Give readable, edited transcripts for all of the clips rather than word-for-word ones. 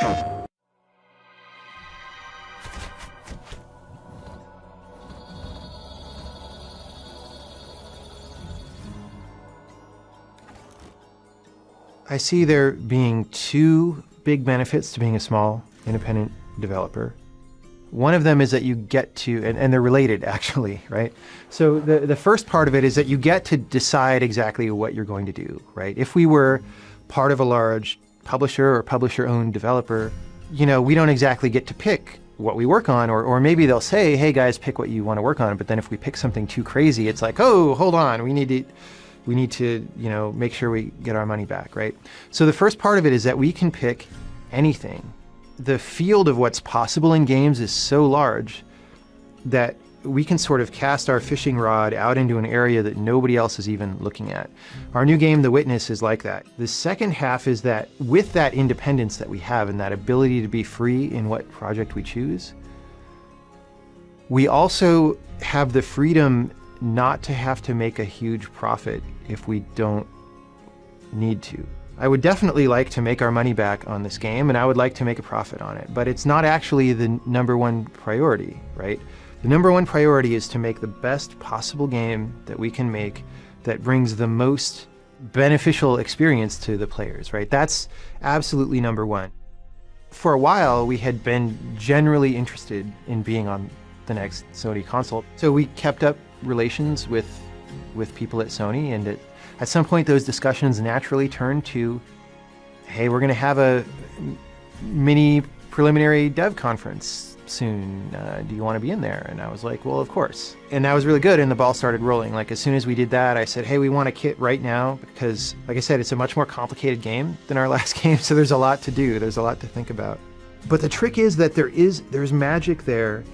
I see there being two big benefits to being a small independent developer. One of them is that you get to, and they're related actually, right? So the first part of it is that you get to decide exactly what you're going to do, right? If we were part of a large publisher or publisher-owned developer, we don't exactly get to pick what we work on, or maybe they'll say, hey guys, pick what you want to work on. But then if we pick something too crazy, it's like, oh, hold on, we need to, make sure we get our money back, right? So the first part of it is that we can pick anything. The field of what's possible in games is so large that we can sort of cast our fishing rod out into an area that nobody else is even looking at. Our new game, The Witness, is like that. The second half is that with that independence that we have and that ability to be free in what project we choose, we also have the freedom not to have to make a huge profit if we don't need to. I would definitely like to make our money back on this game, and I would like to make a profit on it, but it's not actually the number one priority, right? The number one priority is to make the best possible game that we can make that brings the most beneficial experience to the players, right? That's absolutely number one. For a while, we had been generally interested in being on the next Sony console, so we kept up relations with people at Sony, and at some point those discussions naturally turned to, hey, we're going to have a mini preliminary dev conference soon. Do you want to be in there? And I was like, well, of course. And that was really good, and the ball started rolling. Like, as soon as we did that, I said, hey, we want a kit right now, because, like I said, it's a much more complicated game than our last game, so there's a lot to do. There's a lot to think about. But the trick is that there's magic there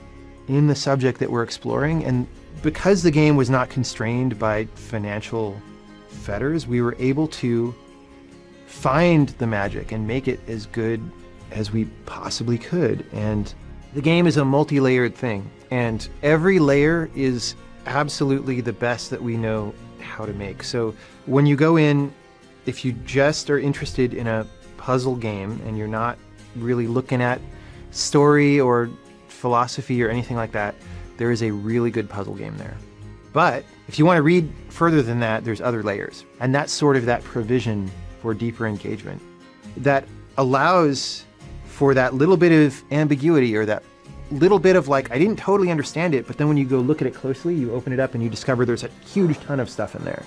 in the subject that we're exploring, and because the game was not constrained by financial fetters, we were able to find the magic and make it as good as we possibly could. And the game is a multi-layered thing, and every layer is absolutely the best that we know how to make. So when you go in, if you just are interested in a puzzle game and you're not really looking at story or philosophy or anything like that, there is a really good puzzle game there. But if you want to read further than that, there's other layers. And that's sort of that provision for deeper engagement that allows for that little bit of ambiguity, or that little bit of like, I didn't totally understand it, but then when you go look at it closely, you open it up and you discover there's a huge ton of stuff in there.